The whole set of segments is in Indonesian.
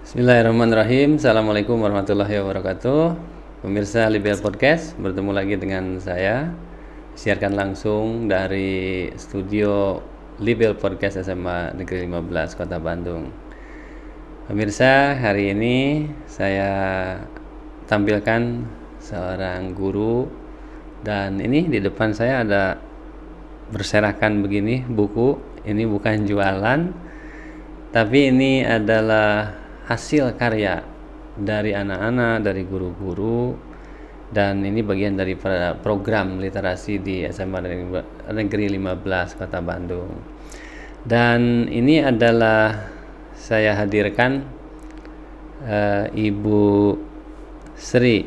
Bismillahirrahmanirrahim. Assalamualaikum warahmatullahi wabarakatuh. Pemirsa Libel Podcast, bertemu lagi dengan saya. Siarkan langsung dari studio Libel Podcast SMA Negeri 15 Kota Bandung. Pemirsa, hari ini saya tampilkan seorang guru, dan ini di depan saya ada berserakan begini buku. Ini bukan jualan, tapi ini adalah hasil karya dari anak-anak, dari guru-guru, dan ini bagian dari program literasi di SMA Negeri 15 Kota Bandung. Dan ini adalah saya hadirkan Ibu Sri.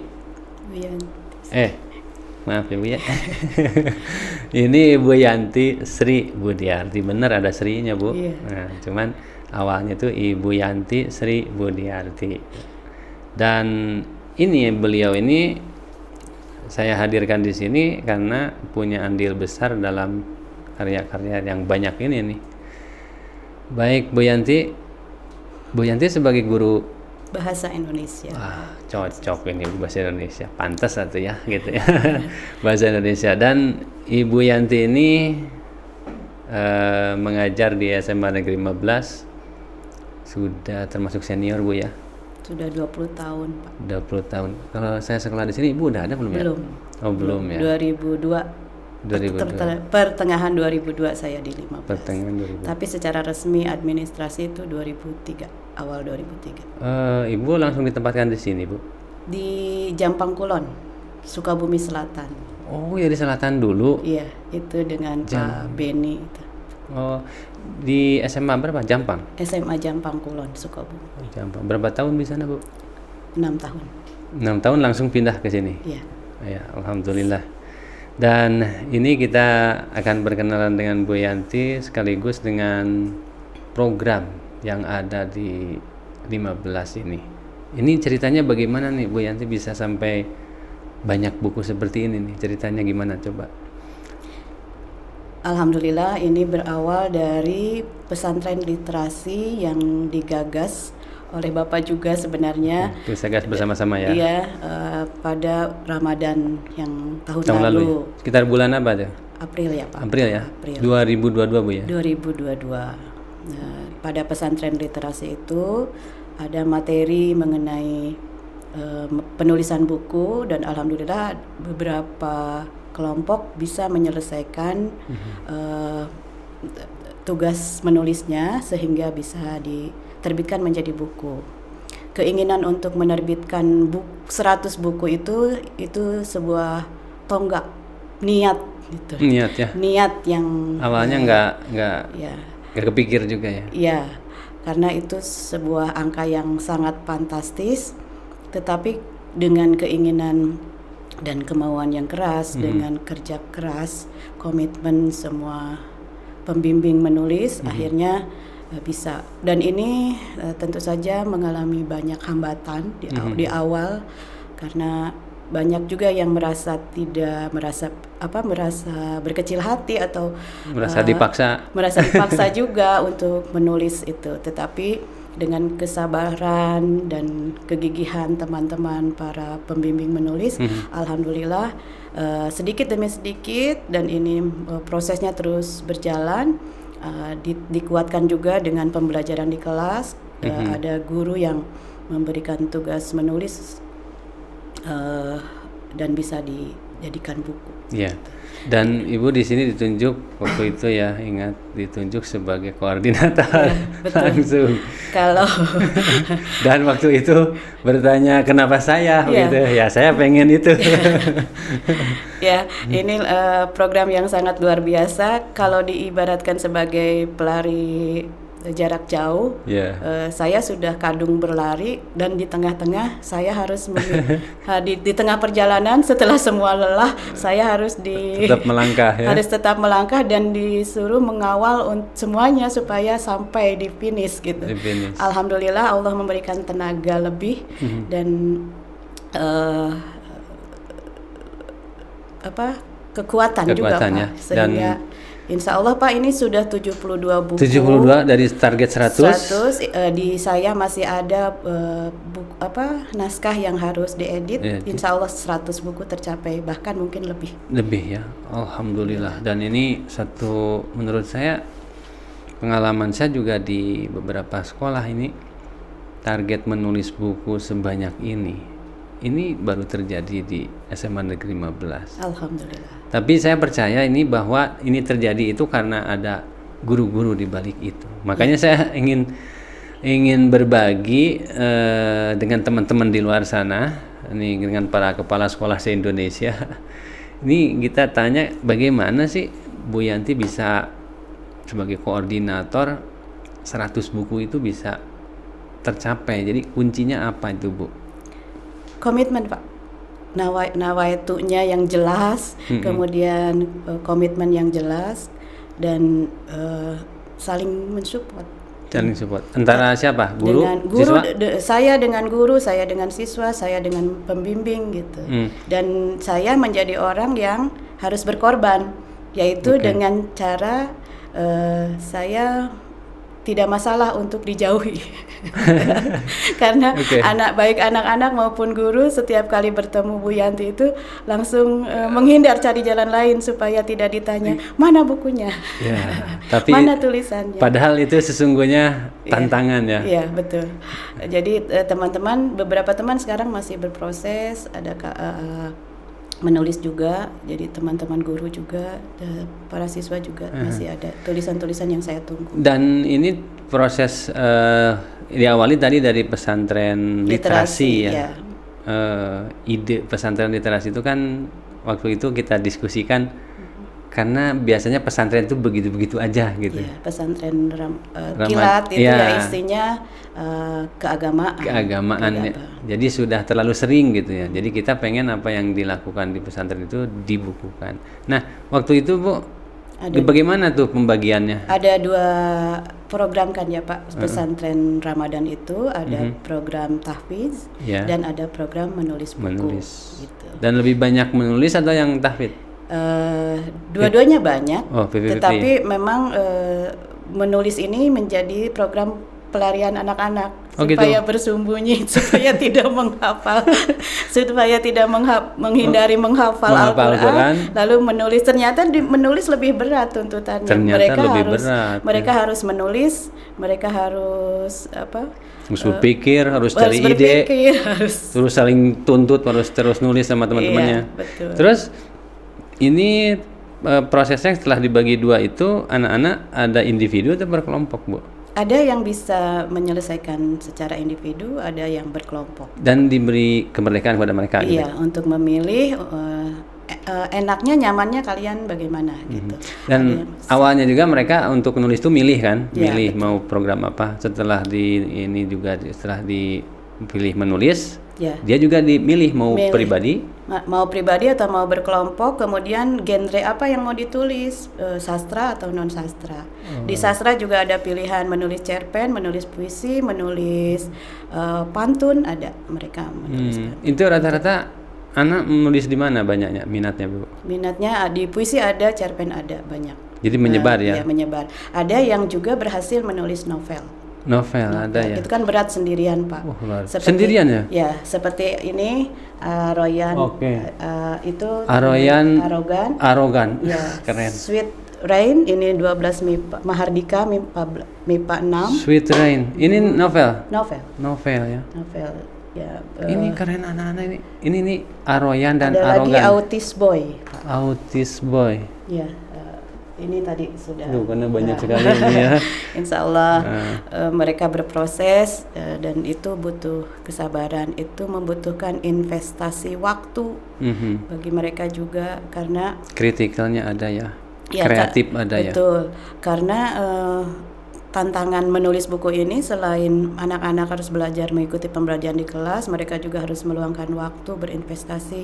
Maaf ya Bu ya. Ini Ibu Yanti Sri Budiarti. Benar ada Sri-nya Bu. Iya. Nah, cuman awalnya tuh Ibu Yanti Sri Budiarti. Dan beliau ini saya hadirkan di sini karena punya andil besar dalam karya-karya yang banyak ini nih. Baik Bu Yanti sebagai guru Bahasa Indonesia. Cocok ini bahasa Indonesia, pantas satu ya gitu ya. Bahasa Indonesia. Dan Ibu Yanti ini mengajar di SMA Negeri 15 sudah termasuk senior Bu ya? Sudah 20 tahun Pak. 20 tahun. Kalau saya sekolah di sini Ibu udah ada belum ya? Belum. Oh belum ya. 2002. Pertengahan 2002 saya di 15. Pertengahan 2000. Tapi secara resmi administrasi itu 2003, awal 2003. Ibu langsung ditempatkan di sini Bu? Di Jampang Kulon, Sukabumi Selatan. Oh ya, di selatan dulu. Iya, itu dengan Pak Beni itu. Oh, di SMA berapa? Jampang? SMA Jampang Kulon, Sukabumi. Jampang. Berapa tahun di sana Bu? 6 tahun. 6 tahun langsung pindah ke sini? Iya. Ya, alhamdulillah. Dan ini kita akan berkenalan dengan Bu Yanti sekaligus dengan program yang ada di 15 ini. Ini ceritanya bagaimana nih Bu Yanti bisa sampai banyak buku seperti ini nih? Ceritanya gimana coba? Alhamdulillah, ini berawal dari pesantren literasi yang digagas oleh Bapak juga sebenarnya. Kita gas bersama-sama ya? Iya, pada Ramadan yang tahun lalu. lalu. Sekitar bulan apa tuh? April ya Pak. April ya? April. 2022 Bu ya? 2022. Nah, pada pesantren literasi itu ada materi mengenai penulisan buku, dan alhamdulillah beberapa kelompok bisa menyelesaikan tugas menulisnya sehingga bisa diterbitkan menjadi buku. Keinginan untuk menerbitkan 100 buku itu sebuah tonggak niat gitu. Niat ya. Niat yang awalnya nggak kepikir juga ya. Iya, karena itu sebuah angka yang sangat fantastis, tetapi dengan keinginan dan kemauan yang keras, dengan kerja keras, komitmen semua pembimbing menulis, akhirnya bisa. Dan ini tentu saja mengalami banyak hambatan di awal, karena banyak juga yang merasa berkecil hati atau merasa dipaksa juga untuk menulis itu. Tetapi dengan kesabaran dan kegigihan teman-teman para pembimbing menulis, alhamdulillah sedikit demi sedikit, dan ini prosesnya terus berjalan. Dikuatkan juga dengan pembelajaran di kelas. Ada guru yang memberikan tugas menulis dan bisa dijadikan buku. Iya. Dan Ibu di sini ditunjuk waktu itu ya, ingat ditunjuk sebagai koordinator langsung. Kalau dan waktu itu bertanya kenapa saya gitu. Ya saya pengen itu. Ya, ini program yang sangat luar biasa. Kalau diibaratkan sebagai pelari jarak jauh, saya sudah kadung berlari, dan di tengah-tengah saya harus di tengah perjalanan setelah semua lelah, saya harus tetap melangkah ya? Harus tetap melangkah dan disuruh mengawal semuanya supaya sampai di finish gitu. Alhamdulillah Allah memberikan tenaga lebih dan kekuatan juga Pak, sehingga Insya Allah Pak, ini sudah 72 buku. 72 dari target 100. 100 di saya masih ada naskah yang harus diedit. Insya Allah 100 buku tercapai, bahkan mungkin lebih. Lebih ya, alhamdulillah. Dan ini satu, menurut saya, pengalaman saya juga di beberapa sekolah ini, target menulis buku sebanyak ini baru terjadi di SMA Negeri 15. Alhamdulillah. Tapi saya percaya ini bahwa ini terjadi itu karena ada guru-guru di balik itu. Makanya saya ingin berbagi dengan teman-teman di luar sana, ini dengan para kepala sekolah se-Indonesia. Ini kita tanya bagaimana sih Bu Yanti bisa sebagai koordinator 100 buku itu bisa tercapai. Jadi kuncinya apa itu, Bu? Komitmen, Pak. Nawaitunya yang jelas, kemudian komitmen yang jelas, dan saling mensupport. Saling support. Antara siapa? Guru? Dengan guru, siswa? Saya dengan guru, saya dengan siswa, saya dengan pembimbing gitu. Dan saya menjadi orang yang harus berkorban, yaitu dengan cara saya tidak masalah untuk dijauhi. Karena anak-anak maupun guru setiap kali bertemu Bu Yanti itu langsung menghindar, cari jalan lain supaya tidak ditanya mana bukunya, tapi mana tulisannya. Padahal itu sesungguhnya tantangan ya. Iya, betul. Jadi teman-teman, beberapa teman sekarang masih berproses, ada menulis juga, jadi teman-teman guru juga, para siswa juga masih ada tulisan-tulisan yang saya tunggu. Dan ini proses diawali tadi dari pesantren literasi ya. Ide pesantren literasi itu kan waktu itu kita diskusikan karena biasanya pesantren itu begitu-begitu aja gitu. Ya, pesantren kilat itu ya isinya keagamaan ya. Jadi sudah terlalu sering gitu ya. Jadi kita pengen apa yang dilakukan di pesantren itu dibukukan. Nah, waktu itu Bu, bagaimana tuh pembagiannya? Ada 2 program kan ya Pak, pesantren Ramadan itu ada program tahfiz dan ada program menulis buku. Gitu. Dan lebih banyak menulis atau yang tahfiz? Dua-duanya banyak, 50-50. Tetapi memang menulis ini menjadi program pelarian anak-anak supaya bersembunyi, supaya tidak menghafal, supaya tidak menghindari menghafal Al-Quran, lalu menulis. Ternyata menulis lebih berat tuntutannya. Mereka harus menulis, mereka harus harus berpikir, harus cari ide, terus saling tuntut, harus terus nulis sama teman-temannya. Betul. Terus ini prosesnya setelah dibagi 2 itu anak-anak ada individu atau berkelompok, Bu? Ada yang bisa menyelesaikan secara individu, ada yang berkelompok. Dan diberi kemerdekaan kepada mereka. Iya, gitu? Untuk memilih enaknya, nyamannya kalian bagaimana gitu. Dan awalnya juga mereka untuk nulis itu milih kan, milih betul. Mau program apa. Setelah setelah dipilih menulis, dia juga dimilih mau pribadi atau mau berkelompok, kemudian genre apa yang mau ditulis, sastra atau non sastra. Di sastra juga ada pilihan menulis cerpen, menulis puisi, menulis pantun, ada mereka menulis pantun. Itu rata-rata anak menulis di mana banyaknya minatnya, Bu? Minatnya di puisi ada, cerpen ada, banyak. Jadi menyebar ya? Iya, menyebar. Ada yang juga berhasil menulis novel. Novel ada ya. Itu kan berat sendirian Pak. Sendirian ya? Ya, seperti ini Royan. Itu Arogan. Ya, keren. Sweet Rain ini 12 MIPA, Mahardika MIPA 6. Sweet Rain. Ini novel ya. Novel. Ya. Ini keren anak-anak ini. Ini Aroyan dan ada Arogan. Ada lagi Autis Boy. Ya. Ini tadi sudah. Karena banyak sekali ini ya. Insya Allah mereka berproses dan itu butuh kesabaran, itu membutuhkan investasi waktu bagi mereka juga karena kritikalnya ada ya, kreatif ada ya. Betul, karena tantangan menulis buku ini selain anak-anak harus belajar mengikuti pembelajaran di kelas, mereka juga harus meluangkan waktu berinvestasi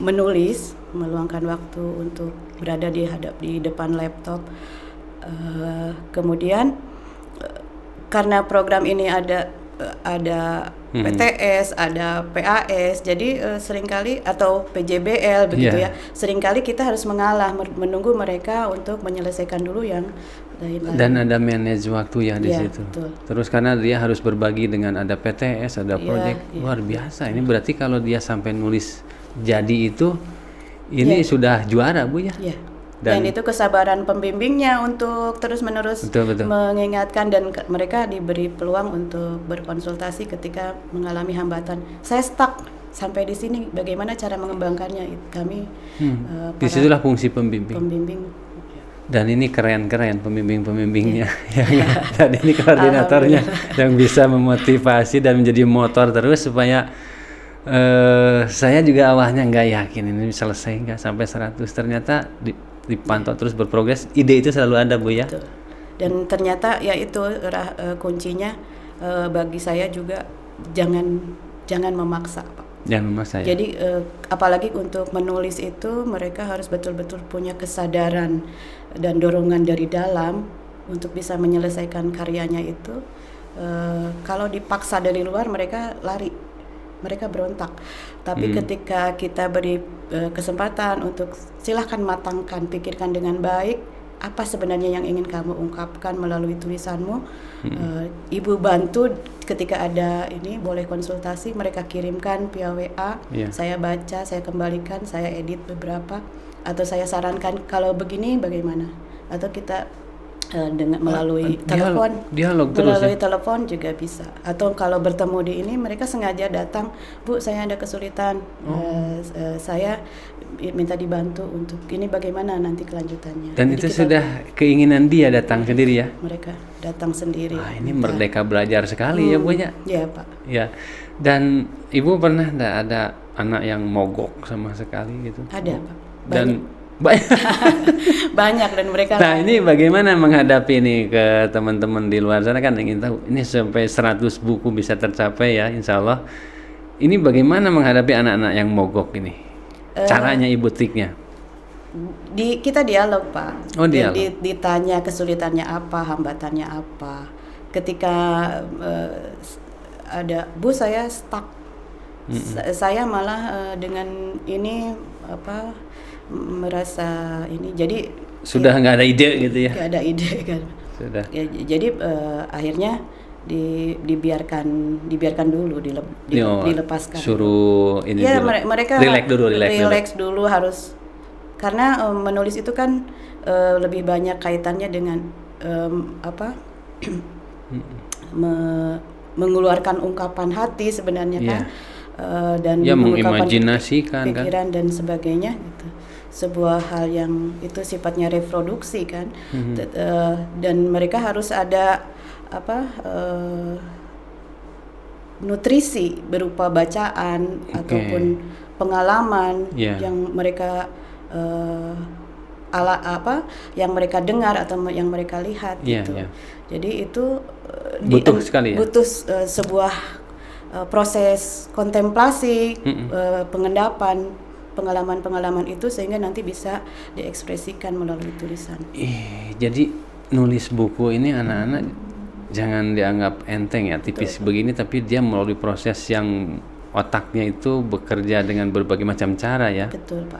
menulis, meluangkan waktu untuk berada di depan laptop. Kemudian karena program ini ada ada PTS, ada PAS, jadi seringkali atau PJBL begitu ya. Seringkali kita harus mengalah, menunggu mereka untuk menyelesaikan dulu yang lain-lain. Dan ada manage waktu ya di situ. Betul. Terus karena dia harus berbagi dengan ada PTS, ada project, luar biasa. Ini berarti kalau dia sampai nulis jadi itu, ini sudah juara Bu ya. Iya. Dan itu kesabaran pembimbingnya untuk terus-menerus mengingatkan, dan mereka diberi peluang untuk berkonsultasi ketika mengalami hambatan. Saya stuck sampai di sini, bagaimana cara mengembangkannya? Kami disitulah fungsi pembimbing. Dan ini keren-keren pembimbing-pembimbingnya. Dan ini koordinatornya yang bisa memotivasi dan menjadi motor terus supaya saya juga awalnya nggak yakin ini selesai nggak sampai 100, ternyata dipantau terus berprogres. Ide itu selalu ada Bu ya. Betul. Dan ternyata ya itu kuncinya bagi saya juga, jangan memaksa Pak. Jangan memaksa ya. Jadi apalagi untuk menulis itu mereka harus betul-betul punya kesadaran dan dorongan dari dalam untuk bisa menyelesaikan karyanya itu. Kalau dipaksa dari luar mereka lari, mereka berontak. Tapi ketika kita beri kesempatan untuk silahkan matangkan, pikirkan dengan baik apa sebenarnya yang ingin kamu ungkapkan melalui tulisanmu. Ibu bantu ketika ada ini, boleh konsultasi, mereka kirimkan via WA, saya baca, saya kembalikan, saya edit beberapa, atau saya sarankan kalau begini bagaimana, atau kita dengan melalui telepon, melalui telepon juga bisa. Atau kalau bertemu di ini, mereka sengaja datang, Bu, saya ada kesulitan, saya minta dibantu untuk ini, bagaimana nanti kelanjutannya. Dan jadi itu sudah keinginan dia datang sendiri ya? Mereka datang sendiri. Ini merdeka belajar sekali ya Bu ya? Iya Pak. Ya. Dan Ibu pernah enggak ada anak yang mogok sama sekali gitu? Ada Pak. Banyak dan mereka. Nah ini bagaimana menghadapi ini ke teman-teman di luar sana, kan ingin tahu ini sampai 100 buku bisa tercapai ya insya Allah. Ini bagaimana menghadapi anak-anak yang mogok ini? Caranya Ibu triknya? Kita dialog Pak. Dialog. Ditanya kesulitannya apa, hambatannya apa. Ketika ada, Bu saya stuck, saya malah dengan ini merasa ini, jadi sudah nggak ada ide gitu ya? Nggak ada ide kan. Sudah. Ya, jadi akhirnya dibiarkan dulu, dilepaskan. Suruh ini ya, dulu. Mereka relax dulu harus, karena menulis itu kan lebih banyak kaitannya dengan mengeluarkan ungkapan hati sebenarnya kan. Dan mengimajinasikan pikiran dan sebagainya gitu. Sebuah hal yang itu sifatnya reproduksi kan. Dan mereka harus ada nutrisi berupa bacaan ataupun pengalaman yang mereka yang mereka dengar atau yang mereka lihat gitu. Jadi itu butuh sekali ya. Butuh sebuah proses kontemplasi, pengendapan pengalaman-pengalaman itu sehingga nanti bisa diekspresikan melalui tulisan. Jadi nulis buku ini anak-anak jangan dianggap enteng ya, tipis begini, tapi dia melalui proses yang otaknya itu bekerja dengan berbagai macam cara ya. Betul Pak.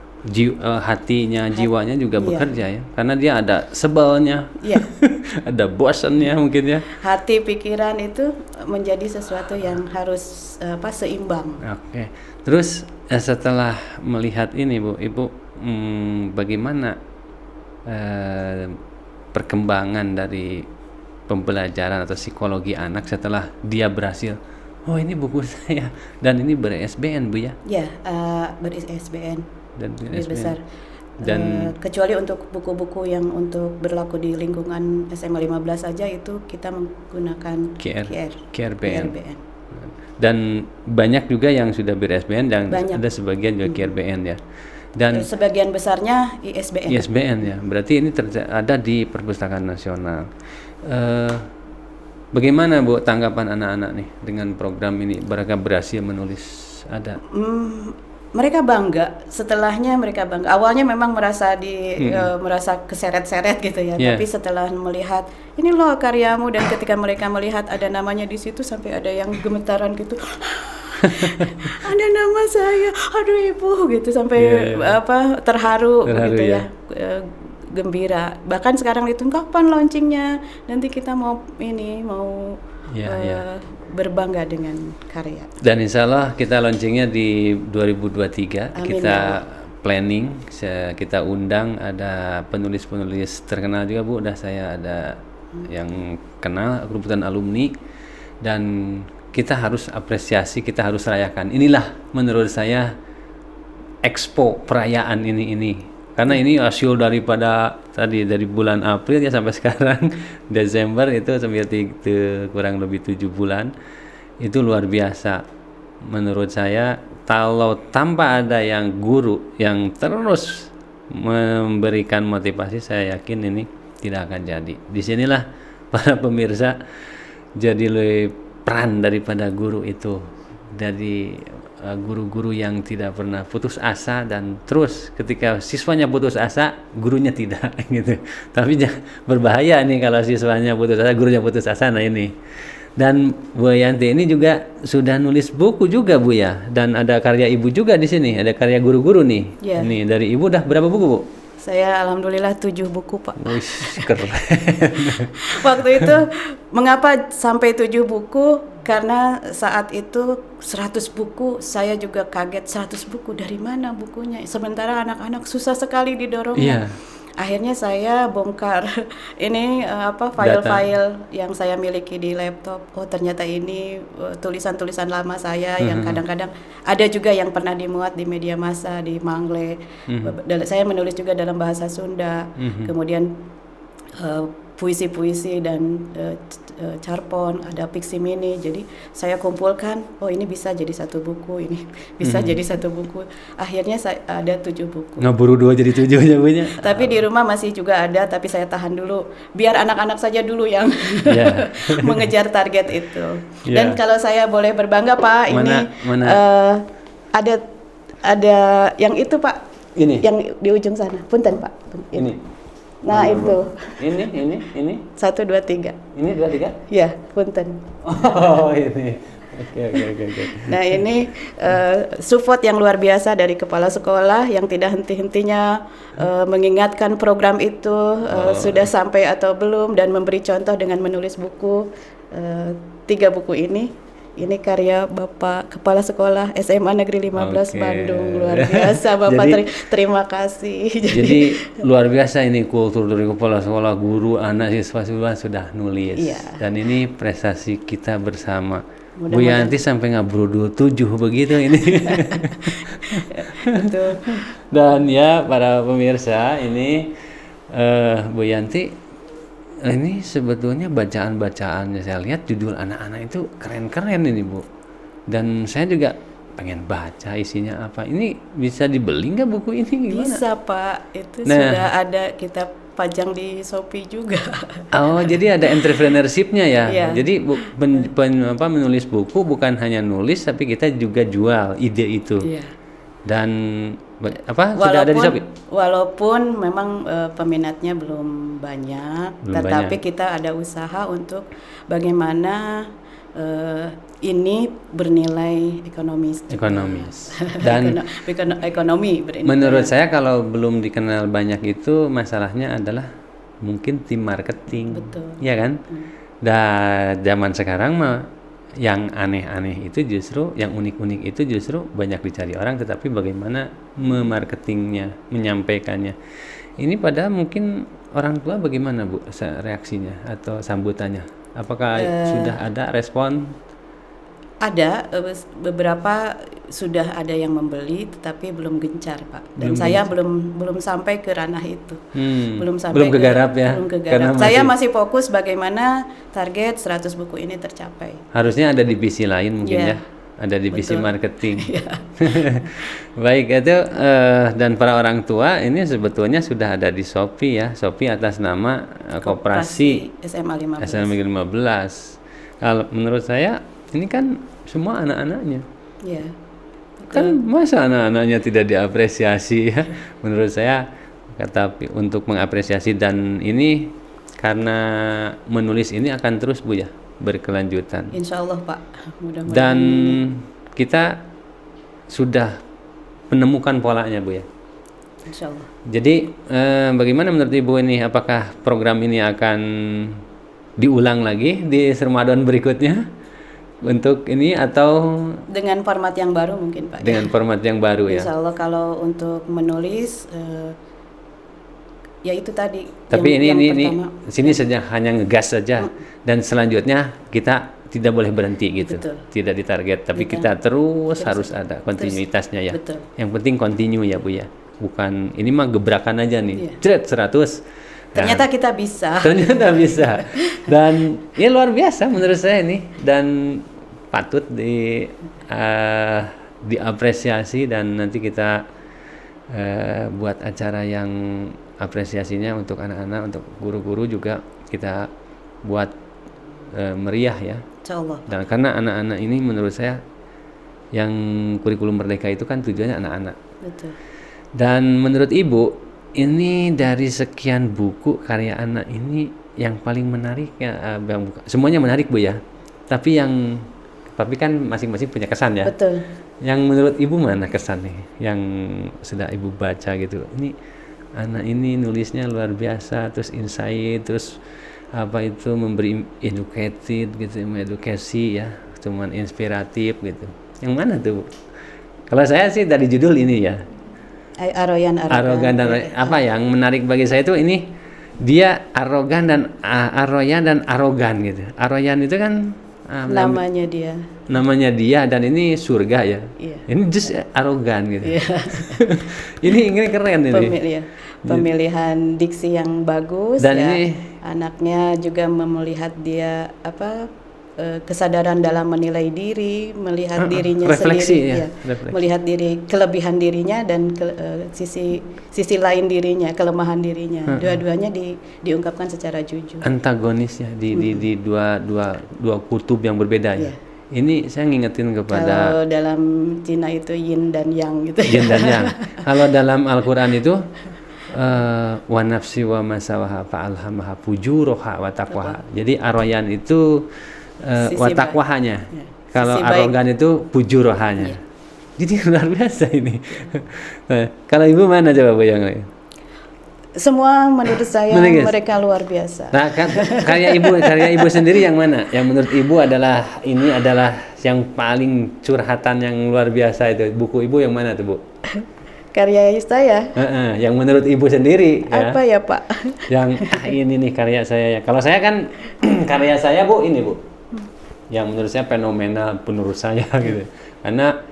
Hatinya, jiwanya juga bekerja ya, karena dia ada sebelnya, ada bosannya mungkin ya. Hati, pikiran itu menjadi sesuatu yang harus seimbang. Oke. Terus setelah melihat ini Ibu bagaimana perkembangan dari pembelajaran atau psikologi anak setelah dia berhasil? Oh ini buku saya dan ini ber-ISBN Bu ya? Ya, ber-ISBN. Dan besar. Dan kecuali untuk buku-buku yang untuk berlaku di lingkungan SMA 15 saja itu kita menggunakan KRBN. Dan banyak juga yang sudah ber-ISBN dan ada sebagian juga KRBN ya. Dan sebagian besarnya ISBN. ISBN ya. Berarti ini ada di Perpustakaan Nasional. Bagaimana Bu tanggapan anak-anak nih dengan program ini? Mereka berhasil menulis ada? mereka bangga, setelahnya mereka bangga. Awalnya memang merasa merasa keseret-seret gitu ya, tapi setelah melihat ini loh karyamu, dan ketika mereka melihat ada namanya di situ sampai ada yang gemetaran gitu. Ada nama saya, aduh ibu gitu, sampai terharu gitu ya. Gembira. Bahkan sekarang itu kapan launchingnya? Nanti kita mau berbangga dengan karya. Dan insya Allah kita launchingnya di 2023. Amin, kita planning, kita undang ada penulis-penulis terkenal juga Bu. Saya ada yang kenal, keruputan alumni, dan kita harus apresiasi, kita harus rayakan. Inilah menurut saya expo perayaan ini. Karena ini hasil daripada dari bulan April ya sampai sekarang Desember itu sampai kurang lebih 7 bulan. Itu luar biasa menurut saya. Kalau tanpa ada yang guru yang terus memberikan motivasi, saya yakin ini tidak akan jadi. Disinilah para pemirsa jadi lebih peran daripada guru itu, dari guru-guru yang tidak pernah putus asa, dan terus ketika siswanya putus asa gurunya tidak gitu. Tapi berbahaya nih kalau siswanya putus asa, gurunya putus asa. Nah ini, dan Bu Yanti ini juga sudah nulis buku juga Bu ya, dan ada karya Ibu juga di sini, ada karya guru-guru nih. Nih dari Ibu udah berapa buku Bu? Saya alhamdulillah 7 buku Pak. Wih, keren. Waktu itu mengapa sampai 7 buku? Karena saat itu 100 buku, saya juga kaget, 100 buku dari mana bukunya? Sementara anak-anak susah sekali didorongnya. Akhirnya saya bongkar ini file-file yang saya miliki di laptop. Oh ternyata ini tulisan-tulisan lama saya yang kadang-kadang ada juga yang pernah dimuat di media massa, di Mangle. Saya menulis juga dalam bahasa Sunda. Kemudian puisi-puisi dan carpon, ada fiksi mini. Jadi saya kumpulkan, oh ini bisa jadi satu buku, ini bisa jadi satu buku. Akhirnya ada 7 buku. Ngaburu 2 jadi 7 ya Bu nya. Tapi di rumah masih juga ada, tapi saya tahan dulu biar anak-anak saja dulu yang mengejar target itu. Dan kalau saya boleh berbangga Pak, ada yang itu Pak, ini yang di ujung sana. Punten Pak. Ini. Nah itu. Ini. 1, 2, 3. Ini 2, 3? Ya, punten. Oh ini. Oke. Nah ini support yang luar biasa dari kepala sekolah yang tidak henti-hentinya mengingatkan program itu sudah sampai atau belum, dan memberi contoh dengan menulis buku. 3 buku ini. Ini karya Bapak Kepala Sekolah SMA Negeri 15 Bandung. Luar biasa Bapak, terima kasih. Jadi luar biasa ini kultur dari kepala sekolah, guru, anak, siswa sudah nulis. Dan ini prestasi kita bersama. Bu Yanti sampai ngaburu 27 begitu ini. Dan ya para pemirsa, ini Bu Yanti ini sebetulnya bacaan-bacaannya, saya lihat judul anak-anak itu keren-keren ini Bu. Dan saya juga pengen baca isinya apa. Ini bisa dibeli nggak buku ini? Gimana? Bisa Pak, itu sudah ada, kita pajang di Shopee juga. Oh jadi ada entrepreneurship-nya ya. Jadi menulis buku bukan hanya nulis, tapi kita juga jual ide itu. Dan sudah ada di Shopee? Walaupun memang peminatnya belum banyak, tetapi kita ada usaha untuk bagaimana ini bernilai ekonomis. Dan ekonomi bernilai. Menurut saya kalau belum dikenal banyak itu masalahnya adalah mungkin tim marketing. Betul. Iya kan? Dan zaman sekarang mah yang aneh-aneh itu justru, yang unik-unik itu justru banyak dicari orang, tetapi bagaimana memarketingnya, menyampaikannya. Ini padahal mungkin orang tua bagaimana Bu reaksinya atau sambutannya? Apakah sudah ada respon? Ada, beberapa sudah ada yang membeli, tetapi belum gencar Pak. Dan saya belum sampai ke ranah itu. Belum kegarap ya. Karena saya masih fokus bagaimana target 100 buku ini tercapai. Harusnya ada divisi lain mungkin ya. Ada divisi marketing. Baik itu, dan para orang tua ini sebetulnya sudah ada di Shopee ya. Shopee atas nama Koperasi SMA 15. Kalau menurut saya ini kan semua anak-anaknya. Kan masa anak-anaknya tidak diapresiasi ya? Menurut saya untuk mengapresiasi, dan ini karena menulis ini akan terus Bu ya, berkelanjutan. Insya Allah Pak, mudah-mudahan. Dan kita sudah menemukan polanya Bu ya. Insya Allah. Jadi bagaimana menurut Ibu ini, apakah program ini akan diulang lagi di Ramadan berikutnya untuk ini, atau dengan format yang baru mungkin Pak? Dengan format yang baru ya. Insya Allah kalau untuk menulis ya itu tadi. Tapi ini sini saja hanya ngegas saja, dan selanjutnya kita tidak boleh berhenti gitu. Betul. Tidak ditarget, tapi kita terus harus ada kontinuitasnya ya. Betul. Yang penting continue ya Bu ya. Bukan ini mah gebrakan aja nih. Jret 100. Ternyata kita bisa. Ternyata bisa. Dan ya luar biasa menurut saya ini, dan patut diapresiasi, dan nanti kita buat acara yang apresiasinya untuk anak-anak, untuk guru-guru juga kita buat meriah ya. Insyaallah. Dan karena anak-anak ini menurut saya yang kurikulum merdeka itu kan tujuannya anak-anak. Betul. Dan menurut Ibu, ini dari sekian buku karya anak ini yang paling menarik ya, semuanya menarik Bu ya. Tapi kan masing-masing punya kesan ya. Betul. Yang menurut Ibu mana kesan nih yang sudah Ibu baca gitu? Ini anak ini nulisnya luar biasa, terus insight, terus memberi educated gitu, mengedukasi ya, cuman inspiratif gitu. Yang mana tuh Bu? Kalau saya sih dari judul ini ya. Arogan dan yang menarik bagi saya itu ini, dia arogan dan arogan gitu. Arogan itu kan namanya dia dan ini surga ya. Iya. Ini just arogan gitu. Iya. ini keren ini. Pemilihan diksi yang bagus dan ya. Ini anaknya juga melihat dia kesadaran dalam menilai diri, melihat dirinya refleksi, sendiri, refleksi. Melihat kelebihan dirinya dan sisi lain dirinya, kelemahan dirinya. Dua-duanya diungkapkan secara jujur. Antagonisnya di dua kutub yang berbeda ya. Ini saya ngingetin kepada, kalau dalam Cina itu yin dan yang gitu. Yin dan yang. Kalau dalam Al-Qur'an itu wa nafsi wa masawaha fa'alhamaha fujuraha wa taqwaha. Jadi aroyan itu watakwahanya. Ya. Kalau arogan itu pujurohanya. Ya. Jadi luar biasa ini. Kalau Ibu mana coba Bu yang lain? Semua menurut saya mereka luar biasa. Nah, karya Ibu sendiri yang mana? Yang menurut Ibu adalah yang paling curhatan yang luar biasa itu. Buku Ibu yang mana tuh Bu? Karya saya. Yang menurut Ibu sendiri. Apa ya Pak? Yang ini nih karya saya ya. Kalau saya kan karya saya Bu ini Bu. Yang menurut saya fenomenal menurut saya gitu. Karena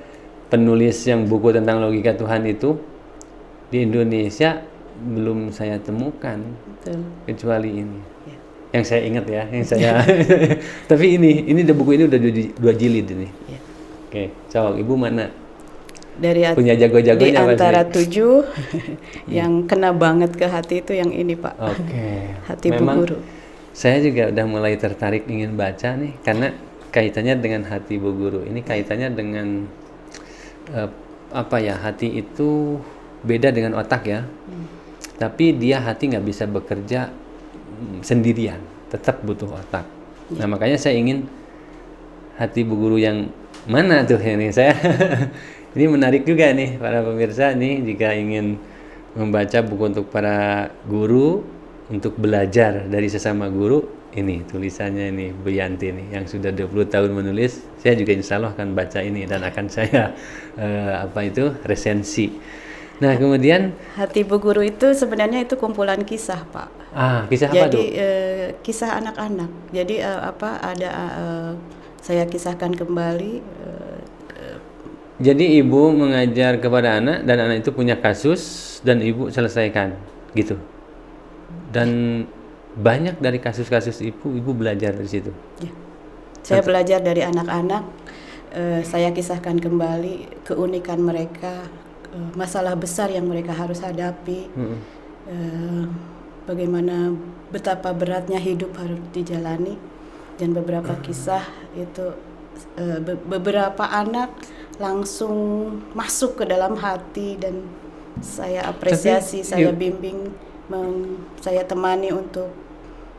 penulis yang buku tentang logika Tuhan itu di Indonesia belum saya temukan. Betul. Kecuali ini. Ya. Yang saya ingat ya, tapi ini buku ini udah 2 jilid ini. Ya. Oke, coba Ibu mana? Punya jago-jagonya di antara 7 yang kena banget ke hati itu yang ini Pak. Oke. Hati Bu Guru. Saya juga udah mulai tertarik ingin baca nih, karena kaitannya dengan hati Bu Guru. Ini kaitannya dengan hati itu beda dengan otak ya. Tapi dia hati nggak bisa bekerja sendirian, tetap butuh otak. Nah makanya saya ingin hati Bu Guru yang mana tuh ini saya. Ini menarik juga nih para pemirsa nih, jika ingin membaca buku untuk para guru, untuk belajar dari sesama guru, ini tulisannya ini Bu Yanti nih yang sudah 20 tahun menulis. Saya juga insya Allah akan baca ini dan akan saya resensi. Nah kemudian hati Bu Guru itu sebenarnya itu kumpulan kisah Pak. Kisah apa tuh? Jadi kisah anak-anak. Jadi saya kisahkan kembali. Jadi Ibu mengajar kepada anak dan anak itu punya kasus dan Ibu selesaikan gitu. Dan banyak dari kasus-kasus Ibu belajar dari situ. Ya. Saya belajar dari anak-anak. Saya kisahkan kembali keunikan mereka, masalah besar yang mereka harus hadapi, bagaimana betapa beratnya hidup harus dijalani, dan beberapa kisah itu beberapa anak langsung masuk ke dalam hati, dan saya apresiasi, saya bimbing, saya temani untuk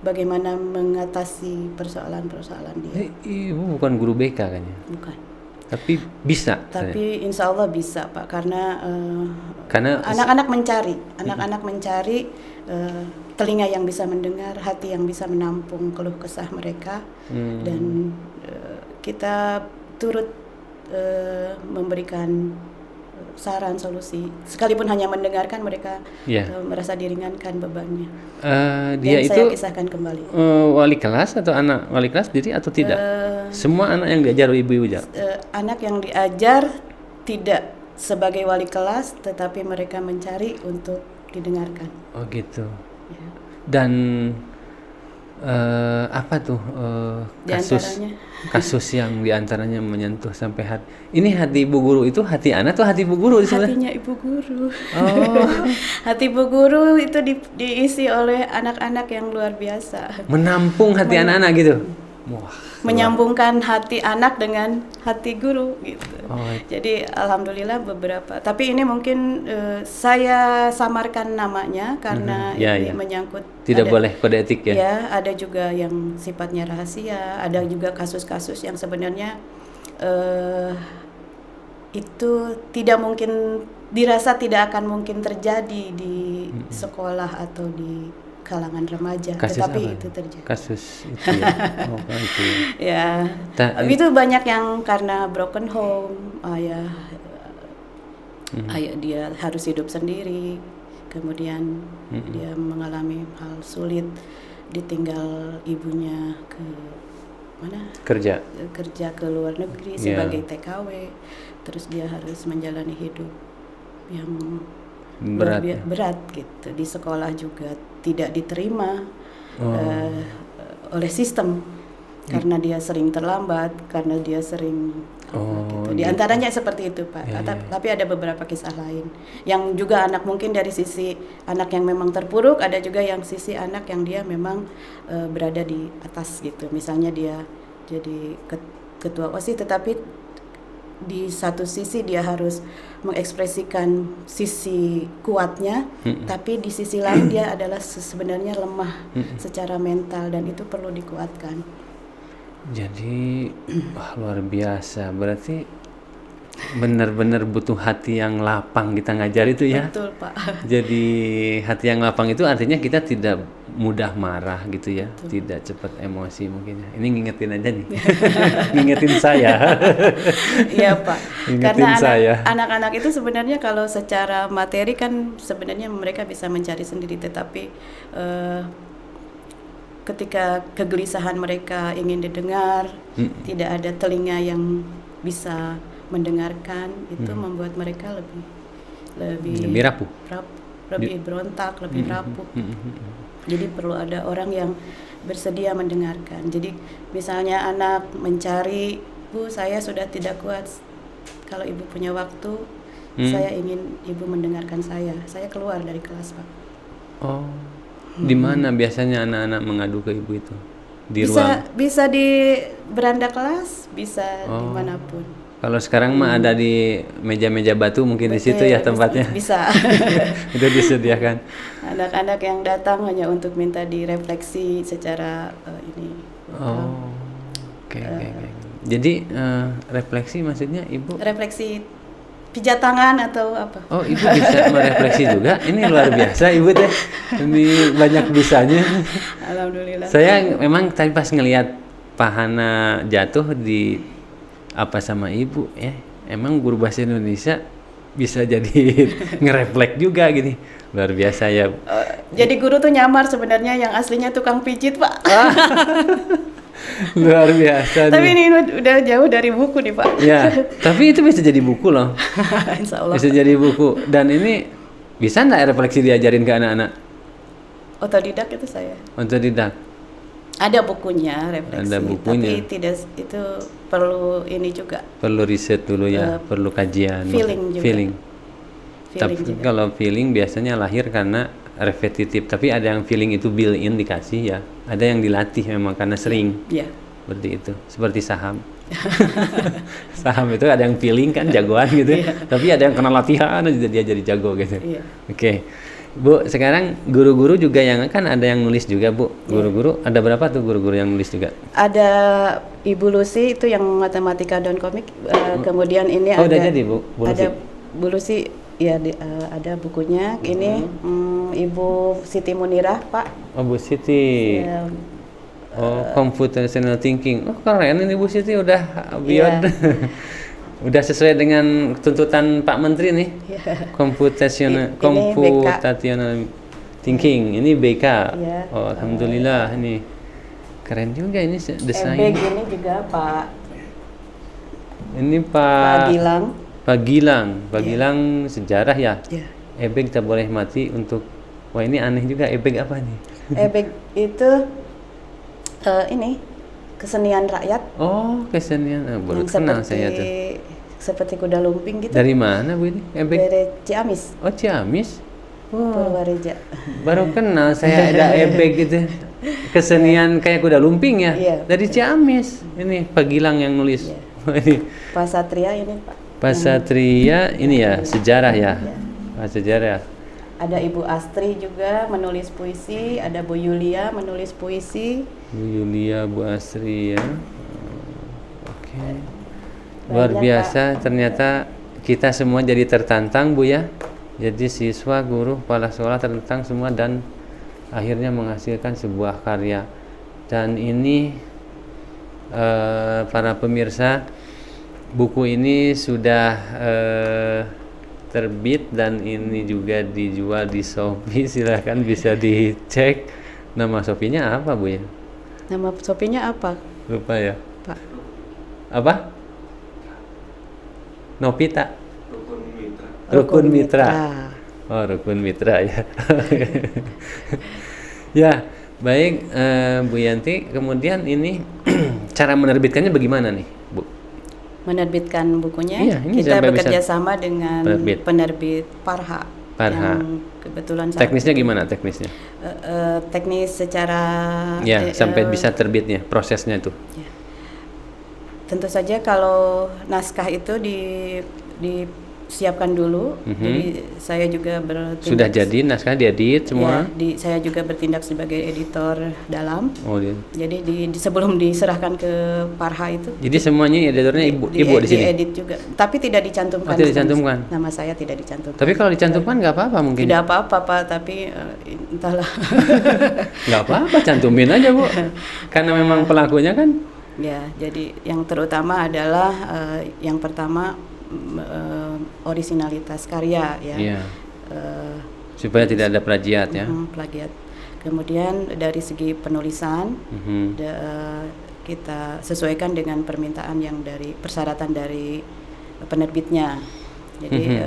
bagaimana mengatasi persoalan-persoalan dia. Ibu bukan guru BK kan ya? Bukan. Tapi bisa. Tapi insya Allah bisa, Pak, karena anak-anak mencari telinga yang bisa mendengar, hati yang bisa menampung keluh kesah mereka, dan kita turut memberikan saran, solusi, sekalipun hanya mendengarkan, mereka merasa diringankan bebannya. Dia itu saya kisahkan kembali. Wali kelas atau anak wali kelas diri atau tidak? Semua anak yang diajar ibu-ibu anak yang diajar tidak sebagai wali kelas, tetapi mereka mencari untuk didengarkan. Oh gitu. Ya. Dan apa tuh kasus yang diantaranya menyentuh sampai hati? Ini hati ibu guru itu hati anak atau hati ibu guru? Hatinya ibu guru. Oh. Hati ibu guru itu diisi oleh anak-anak yang luar biasa. Menampung hati anak-anak gitu. Wah. Menyambungkan hati anak dengan hati guru gitu. Oh. Jadi alhamdulillah beberapa. Tapi ini mungkin saya samarkan namanya karena ini menyangkut. Tidak boleh kode etik ya. Ya, ada juga yang sifatnya rahasia, ada juga kasus-kasus yang sebenarnya itu tidak mungkin, dirasa tidak akan mungkin terjadi di sekolah atau di kalangan remaja, tetapi itu terjadi. Kasus itu ya. Itu. Ya. Itu banyak yang karena broken home, ayah dia harus hidup sendiri, kemudian dia mengalami hal sulit, ditinggal ibunya ke mana? Kerja ke luar negeri sebagai TKW, terus dia harus menjalani hidup yang berat gitu. Di sekolah juga tidak diterima oleh sistem karena dia sering terlambat, karena dia sering gitu. Di antaranya seperti itu, Pak. Tapi ada beberapa kisah lain yang juga anak, mungkin dari sisi anak yang memang terpuruk, ada juga yang sisi anak yang dia memang berada di atas gitu. Misalnya dia jadi ketua OSIS, tetapi di satu sisi dia harus mengekspresikan sisi kuatnya, tapi di sisi lain dia adalah sebenarnya lemah secara mental, dan itu perlu dikuatkan. Jadi luar biasa, berarti benar-benar butuh hati yang lapang kita ngajar itu ya. Betul, Pak. Jadi hati yang lapang itu artinya kita tidak mudah marah gitu ya. Betul. Tidak cepat emosi mungkin ya. Ini ngingetin aja nih. Ngingetin saya. Iya, Pak. Karena anak-anak itu sebenarnya kalau secara materi kan sebenarnya mereka bisa mencari sendiri, tetapi ketika kegelisahan mereka ingin didengar, tidak ada telinga yang bisa mendengarkan, itu membuat mereka lebih rapuh, lebih berontak, lebih rapuh. Jadi perlu ada orang yang bersedia mendengarkan. Jadi misalnya anak mencari, Bu, saya sudah tidak kuat, kalau ibu punya waktu, saya ingin ibu mendengarkan saya keluar dari kelas, Pak. Oh, di mana biasanya anak-anak mengadu ke ibu itu? Di ruang? Bisa di beranda kelas, bisa dimanapun. Kalau sekarang mah ada di meja-meja batu, mungkin di situ ya tempatnya. Bisa. Itu disediakan. Anak-anak yang datang hanya untuk minta direfleksi secara ini. Oke. Jadi refleksi maksudnya ibu? Refleksi pijat tangan atau apa? Oh, ibu bisa merefleksi juga. Ini luar biasa ibu teh. Ini banyak bisanya. Alhamdulillah. Saya memang tadi pas ngelihat Pak Hana jatuh di apa sama ibu ya, emang guru bahasa Indonesia bisa jadi ngerefleks juga gini, luar biasa ya. Jadi guru tuh nyamar sebenarnya, yang aslinya tukang pijit, Pak. Luar biasa. Tapi ini udah jauh dari buku nih, Pak. Ya, tapi itu bisa jadi buku loh. Insya Allah. Bisa jadi buku. Dan ini bisa nggak refleksi diajarin ke anak-anak? Otodidak itu saya. Otodidak. Ada bukunya refleksi. Ada bukunya. Tapi tidak, itu perlu ini juga. Perlu riset dulu ya, perlu kajian. Feeling juga. Tapi juga. Kalau feeling biasanya lahir karena repetitif, tapi ada yang feeling itu built-in dikasih ya. Ada yang dilatih memang karena sering. Iya. Seperti itu. Seperti saham. Saham itu ada yang feeling kan jagoan gitu, tapi ada yang kena latihan dia jadi jago gitu. Oke. Bu, sekarang guru-guru juga yang kan ada yang nulis juga, Bu. Guru-guru ada berapa tuh guru-guru yang nulis juga? Ada Ibu Lucy itu yang matematika dan komik. Kemudian ini udah jadi, Bu. Ada Bu Lucy ya ada bukunya. Ini Ibu Siti Munirah, Pak. Oh, Bu Siti. Computational thinking. Oh, keren ini Bu Siti udah beyond. Udah sesuai dengan tuntutan Pak Menteri nih. Computational thinking. Ini BK. Oh, alhamdulillah ini keren juga ini desain. Ebeg ini juga Pak. Ini Pak Gilang. Pak Gilang sejarah ya. Ebeg tak boleh mati untuk. Wah, ini aneh juga, ebeg apa nih? Ebeg itu ini kesenian rakyat. Oh, kesenian. Baru kenal saya tuh. Seperti kuda lumping gitu. Dari mana, Bu ini? Ebeg? Dari Ciamis. Oh, Ciamis. Purwareja. Baru kenal saya ada ebeg gitu. Kesenian kayak kuda lumping ya. Dari Ciamis. Ini Pak Gilang yang nulis. Pak Satria ini, Pak. Pak Satria ini ya, sejarah ya. Sejarah. Ada Ibu Astri juga menulis puisi, ada Bu Yulia menulis puisi. Bu Yulia, Bu Astri ya. Oke. Luar biasa, ternyata kita semua jadi tertantang, Bu ya. Jadi siswa, guru, kepala sekolah tertantang semua dan akhirnya menghasilkan sebuah karya. Dan ini para pemirsa, buku ini sudah terbit dan ini juga dijual di Shopee. Silahkan bisa dicek. Nama Shopee-nya apa, Bu ya? Nama Shopee-nya apa? Lupa ya, Pak. Apa? Novita. Rukun Mitra. Oh, Rukun Mitra ya. Ya, baik Bu Yanti. Kemudian ini cara menerbitkannya bagaimana nih, Bu? Menerbitkan bukunya, kita bekerja sama dengan penerbit Parha. Yang kebetulan teknisnya gimana teknisnya? Teknis secara sampai bisa terbitnya, prosesnya itu. Tentu saja kalau naskah itu disiapkan dulu. Jadi saya juga bertindak. Sudah jadi naskah diedit semua? Saya juga bertindak sebagai editor dalam. Oh, jadi sebelum diserahkan ke Parha itu. Jadi semuanya editornya ibu di sini. Diedit juga, tapi tidak dicantumkan. Tidak dicantumkan. Nama saya tidak dicantumkan. Tapi kalau dicantumkan nggak apa-apa mungkin. Tidak apa-apa, Pak, tapi entahlah. Nggak apa-apa, cantumin aja, Bu. Karena memang pelakunya kan. Ya, jadi yang terutama adalah yang pertama orisinalitas karya ya. Supaya tidak ada plagiat ya. Plagiat. Kemudian dari segi penulisan kita sesuaikan dengan permintaan yang dari persyaratan dari penerbitnya. Jadi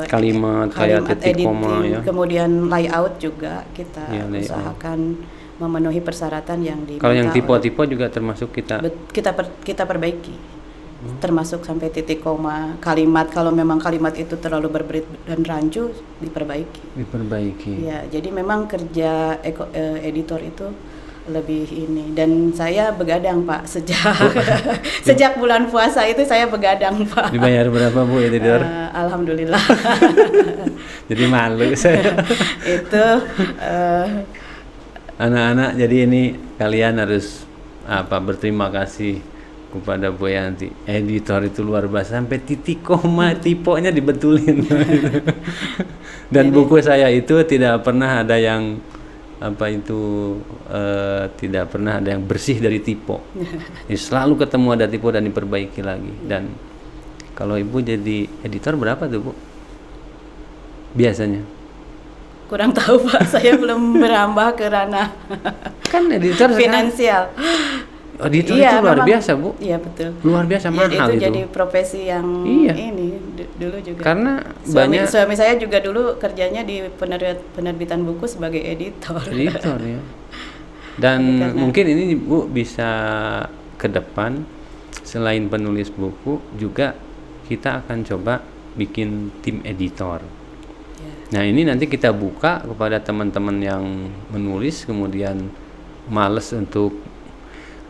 kalimat kayak titik koma ya. Kemudian layout juga kita usahakan memenuhi persyaratan yang diminta. Kalau yang tipe-tipe juga termasuk kita perbaiki. Termasuk sampai titik koma, kalimat kalau memang kalimat itu terlalu berbelit dan rancu diperbaiki. Ya, jadi memang kerja editor itu lebih ini, dan saya begadang, Pak, sejak bulan puasa itu saya begadang, Pak. Dibayar berapa, Bu, editor? Alhamdulillah. Jadi malu saya. Itu anak-anak, jadi ini kalian harus berterima kasih kepada Bu Yanti. Editor itu luar biasa, sampai titik koma tipenya dibetulin. Dan buku saya itu tidak pernah ada yang tidak pernah ada yang bersih dari tipe. Selalu ketemu ada tipe dan diperbaiki lagi. Dan kalau Ibu jadi editor berapa tuh, Bu? Biasanya? Kurang tahu, Pak, saya belum merambah ke ranah kan editor finansial. Editor itu luar biasa, Bu. Iya, betul. Luar biasa, mahal itu. Jadi profesi yang ini dulu juga. Karena suami saya juga dulu kerjanya di penerbitan buku sebagai editor. Editor ya. Dan mungkin ini, Bu, bisa ke depan selain penulis buku juga kita akan coba bikin tim editor. Nah, ini nanti kita buka kepada teman-teman yang menulis kemudian males untuk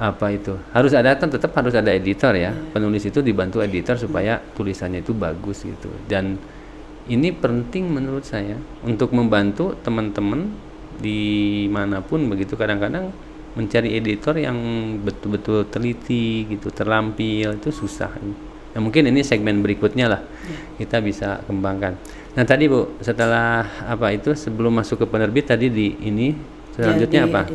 apa itu harus ada, tetap harus ada editor ya. Penulis itu dibantu editor supaya tulisannya itu bagus gitu. Dan ini penting menurut saya untuk membantu teman-teman dimanapun begitu. Kadang-kadang mencari editor yang betul-betul teliti gitu, terlampil, itu susah. Nah, mungkin ini segmen berikutnya lah kita bisa kembangkan. Nah tadi Bu, setelah apa itu sebelum masuk ke penerbit tadi di ini selanjutnya apa?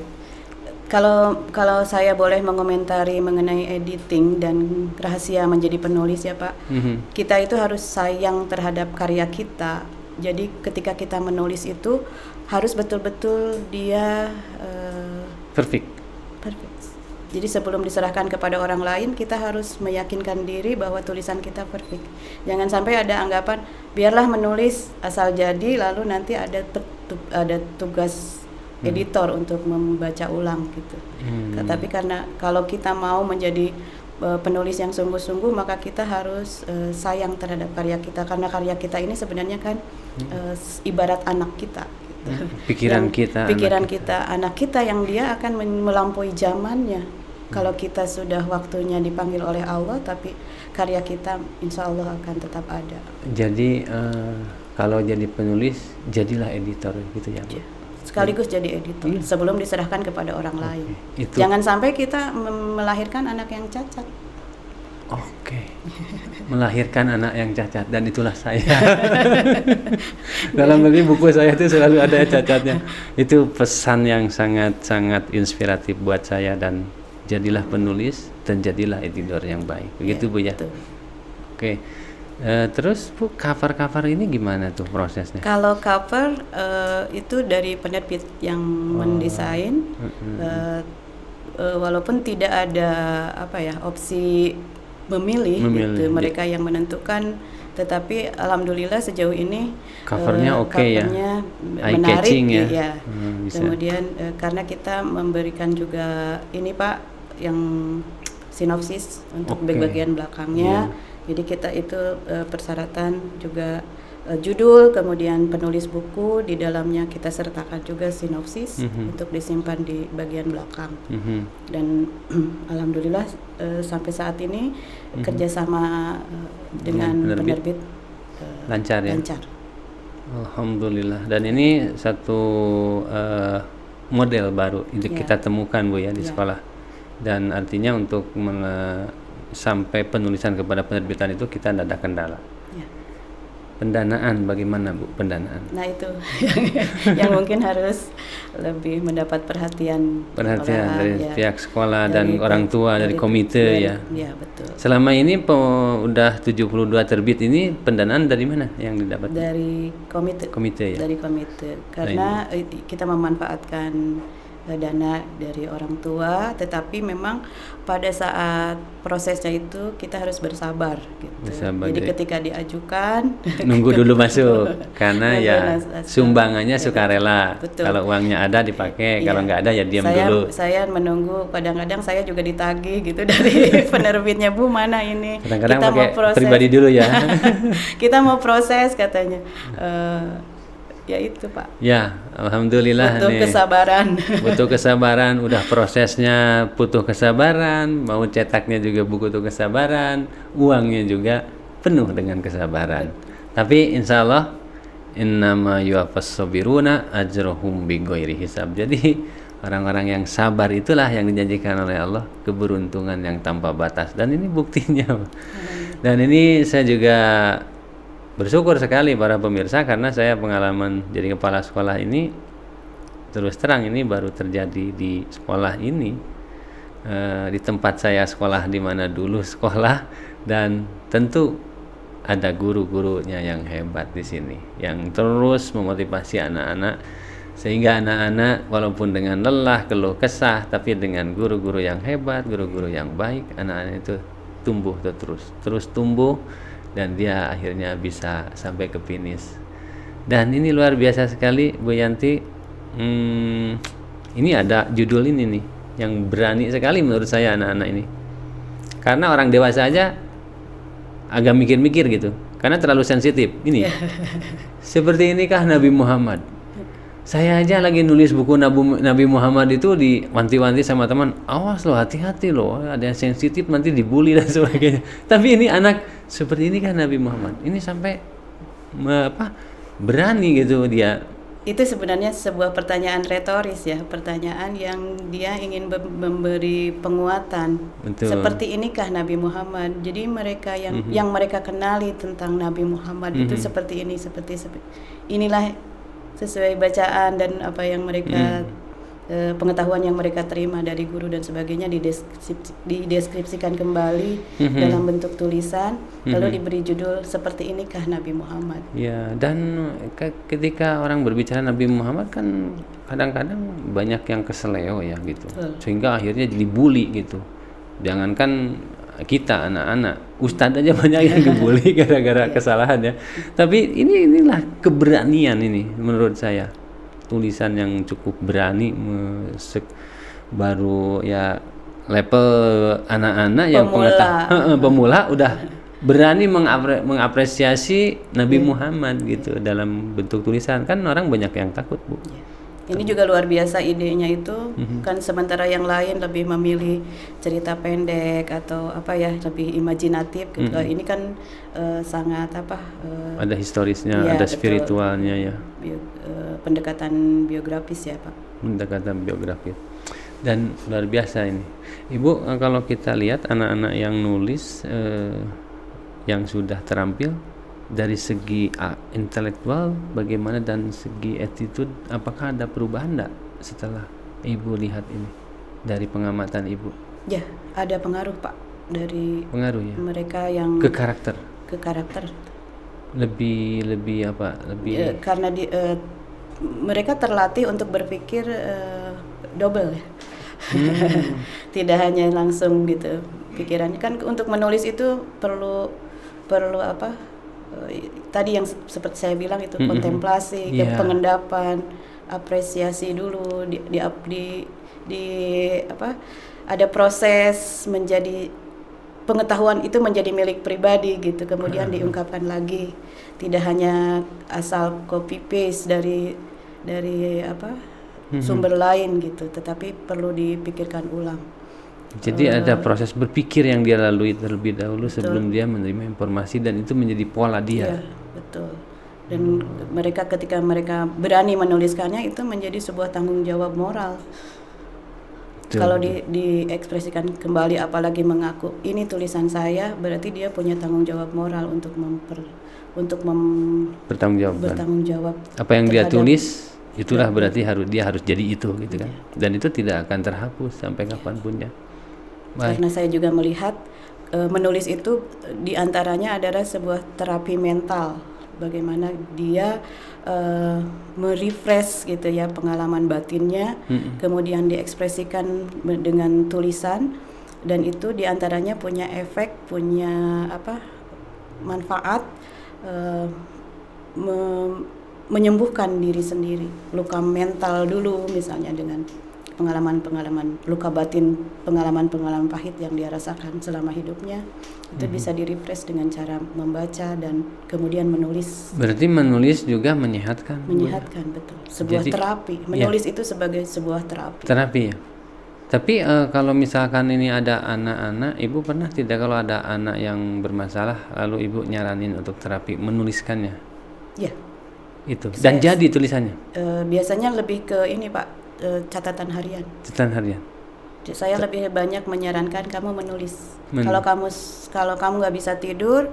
Kalau saya boleh mengomentari mengenai editing dan rahasia menjadi penulis ya Pak, kita itu harus sayang terhadap karya kita. Jadi ketika kita menulis itu harus betul-betul dia perfect. Jadi sebelum diserahkan kepada orang lain, kita harus meyakinkan diri bahwa tulisan kita perfect. Jangan sampai ada anggapan biarlah menulis asal jadi, lalu nanti ada tugas editor untuk membaca ulang gitu. Tapi karena kalau kita mau menjadi penulis yang sungguh-sungguh, maka kita harus sayang terhadap karya kita, karena karya kita ini sebenarnya kan ibarat anak kita gitu. Pikiran kita anak kita yang dia akan melampaui zamannya. Kalau kita sudah waktunya dipanggil oleh Allah, tapi karya kita insya Allah akan tetap ada. Jadi kalau jadi penulis jadilah editor gitu ya Bu? Sekaligus jadi editor sebelum diserahkan kepada orang lain. Jangan sampai kita melahirkan anak yang cacat. Melahirkan anak yang cacat, dan itulah saya. Dalam buku saya itu selalu ada cacatnya. Itu pesan yang sangat-sangat inspiratif buat saya. Dan jadilah penulis dan jadilah editor yang baik. Begitu Bu ya. Oke. Terus Bu, cover ini gimana tuh prosesnya? Kalau cover itu dari penerbit yang mendesain, walaupun tidak ada opsi memilih. Gitu. Mereka yang menentukan, tetapi alhamdulillah sejauh ini covernya covernya menarik ya. Kemudian karena kita memberikan juga ini Pak yang sinopsis untuk bagian belakangnya. Jadi kita itu persyaratan juga judul, kemudian penulis buku, di dalamnya kita sertakan juga sinopsis untuk disimpan di bagian belakang. Dan alhamdulillah sampai saat ini kerjasama dengan penerbit lancar ya. Alhamdulillah. Dan ini satu model baru kita temukan Bu ya di sekolah. Dan artinya untuk sampai penulisan kepada penerbitan itu kita tidak ada kendala. Pendanaan bagaimana Bu? Pendanaan. Nah itu yang mungkin harus lebih mendapat perhatian dari pihak sekolah dan orang tua, dari komite ya. Ya betul. Selama ini udah 72 terbit ini pendanaan dari mana yang didapat? Dari komite ya. Dari komite. Karena kita memanfaatkan dana dari orang tua, tetapi memang pada saat prosesnya itu kita harus bersabar gitu. Jadi ketika diajukan nunggu dulu masuk karena sumbangannya sukarela. Kalau uangnya ada dipakai, kalau nggak ada ya diam dulu. Saya menunggu, kadang-kadang saya juga ditagih gitu dari penerbitnya, Bu mana ini? Kadang-kadang kita mau proses pribadi dulu ya. Kita mau proses katanya. Ya itu Pak. Ya, alhamdulillah. Butuh kesabaran. Udah prosesnya butuh kesabaran, mau cetaknya juga butuh kesabaran, uangnya juga penuh dengan kesabaran. Tapi insya Allah innama yuwaffas sabiruna ajrohum bighairi hisab. Jadi orang-orang yang sabar itulah yang dijanjikan oleh Allah keberuntungan yang tanpa batas. Dan ini buktinya. Dan ini saya juga bersyukur sekali para pemirsa, karena saya pengalaman jadi kepala sekolah ini terus terang ini baru terjadi di sekolah ini, di tempat saya sekolah di mana dulu sekolah, dan tentu ada guru-gurunya yang hebat di sini yang terus memotivasi anak-anak, sehingga anak-anak walaupun dengan lelah, keluh kesah, tapi dengan guru-guru yang hebat, guru-guru yang baik, anak-anak itu tumbuh terus tumbuh. Dan dia akhirnya bisa sampai ke finish. Dan ini luar biasa sekali Bu Yanti. Ini ada judul ini nih yang berani sekali menurut saya anak-anak ini. Karena orang dewasa aja agak mikir-mikir gitu, karena terlalu sensitif. Ini seperti inikah Nabi Muhammad? Saya aja lagi nulis buku Nabi Muhammad itu diwanti-wanti sama teman, awas loh, hati-hati loh, ada yang sensitif nanti dibully dan sebagainya. Tapi ini anak seperti ini kan Nabi Muhammad, ini sampai berani gitu dia. Itu sebenarnya sebuah pertanyaan retoris ya, pertanyaan yang dia ingin memberi penguatan. Betul. Seperti inikah Nabi Muhammad? Jadi mereka yang mereka kenali tentang Nabi Muhammad itu seperti ini, seperti inilah sesuai bacaan dan apa yang mereka pengetahuan yang mereka terima dari guru dan sebagainya dideskripsikan kembali dalam bentuk tulisan, lalu diberi judul seperti inikah Nabi Muhammad. Ya, dan ketika orang berbicara Nabi Muhammad kan kadang-kadang banyak yang keseleo ya gitu. Sehingga akhirnya jadi bully gitu. Jangankan kita anak-anak, ustadz aja banyak yang dibully gara-gara kesalahan ya. Tapi inilah keberanian ini menurut saya, tulisan yang cukup berani, baru ya level anak-anak yang pemula udah berani mengapresiasi Nabi Muhammad gitu dalam bentuk tulisan. Kan orang banyak yang takut, Bu. Ini juga luar biasa idenya itu, kan sementara yang lain lebih memilih cerita pendek atau apa ya, lebih imajinatif gitu. Ini kan sangat ada historisnya, ya, ada spiritualnya ya. Pendekatan biografis ya, Pak. Pendekatan biografis. Dan luar biasa ini. Ibu, kalau kita lihat anak-anak yang nulis yang sudah terampil dari segi intelektual bagaimana dan segi attitude, apakah ada perubahan enggak setelah Ibu lihat ini dari pengamatan Ibu? Ya, ada pengaruh, Pak, dari pengaruh ya. Mereka yang ke karakter. Lebih karena mereka terlatih untuk berpikir double ya. Tidak hanya langsung gitu pikirannya. Kan untuk menulis itu perlu tadi yang seperti saya bilang itu kontemplasi, pengendapan, apresiasi dulu, ada proses menjadi pengetahuan itu menjadi milik pribadi gitu, kemudian diungkapkan lagi, tidak hanya asal copy paste dari sumber lain gitu, tetapi perlu dipikirkan ulang. Jadi ada proses berpikir yang dia lalui terlebih dahulu sebelum dia menerima informasi, dan itu menjadi pola dia. Iya, betul. Dan ketika mereka berani menuliskannya, itu menjadi sebuah tanggung jawab moral. Betul. Kalau diekspresikan kembali, apalagi mengaku ini tulisan saya, berarti dia punya tanggung jawab moral untuk bertanggung jawab. Apa yang dia tulis itulah berarti dia harus jadi itu gitu kan. Dan itu tidak akan terhapus sampai kapanpun ya. Baik. Karena saya juga melihat menulis itu diantaranya adalah sebuah terapi mental, bagaimana dia merefresh gitu ya pengalaman batinnya, kemudian diekspresikan dengan tulisan, dan itu diantaranya punya efek, punya manfaat, menyembuhkan diri sendiri, luka mental dulu misalnya dengan pengalaman luka batin, pengalaman pahit yang dia rasakan selama hidupnya, itu bisa di-refresh dengan cara membaca dan kemudian menulis. Berarti menulis juga menyehatkan, betul. Sebuah terapi. Menulis itu sebagai sebuah terapi ya. Tapi kalau misalkan ini ada anak-anak, Ibu pernah tidak kalau ada anak yang bermasalah lalu Ibu nyaranin untuk terapi menuliskannya? Ya. Itu. Dan jadi tulisannya? Biasanya lebih ke ini, Pak, catatan harian. Saya lebih banyak menyarankan kamu menulis. Kalau kamu nggak bisa tidur,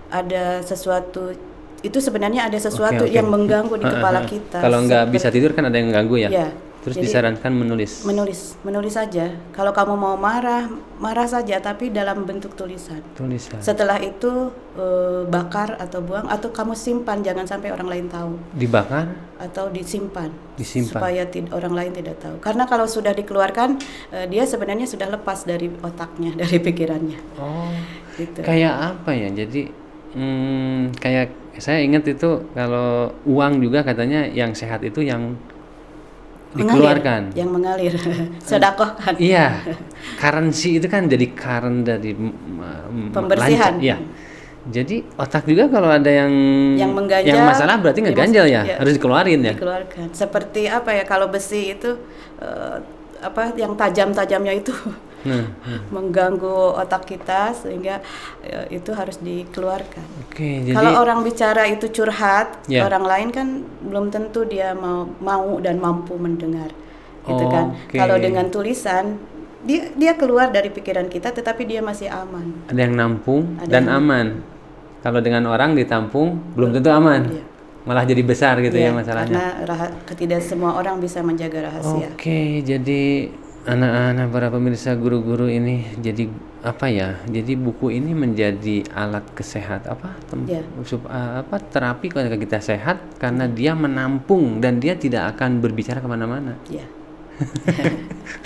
ada sesuatu, itu sebenarnya ada sesuatu yang mengganggu di kepala kita. Kalau nggak bisa tidur kan ada yang mengganggu ya. Ya. Terus disarankan menulis saja. Kalau kamu mau marah saja, tapi dalam bentuk tulisan. Setelah itu bakar atau buang, atau kamu simpan, jangan sampai orang lain tahu. Dibakar atau disimpan. Supaya orang lain tidak tahu. Karena kalau sudah dikeluarkan, dia sebenarnya sudah lepas dari otaknya, dari pikirannya. Gitu. Kayak apa ya? Jadi kayak saya ingat itu kalau uang juga katanya yang sehat itu yang dikeluarkan, yang mengalir, sedekahkan. Iya, currency itu kan jadi current dari pembersihan. Iya, Jadi otak juga kalau ada yang mengganjal, yang masalah berarti ngeganjal ya, harus dikeluarin ya. Dikeluarkan. Seperti apa ya, kalau besi itu yang tajam-tajamnya itu mengganggu otak kita, sehingga itu harus dikeluarkan. Oke, jadi kalau orang bicara itu curhat, orang lain kan belum tentu dia mau dan mampu mendengar, gitu kan. Kalau dengan tulisan dia keluar dari pikiran kita, tetapi dia masih aman. Ada yang nampung dan aman. Kalau dengan orang ditampung belum tentu aman. Iya. Malah jadi besar gitu ya masalahnya. Karena tidak semua orang bisa menjaga rahasia. Oke, jadi anak-anak, para pemirsa, guru-guru ini jadi apa ya? Jadi buku ini menjadi alat kesehatan terapi kalau kita sehat, karena dia menampung dan dia tidak akan berbicara kemana-mana. Iya.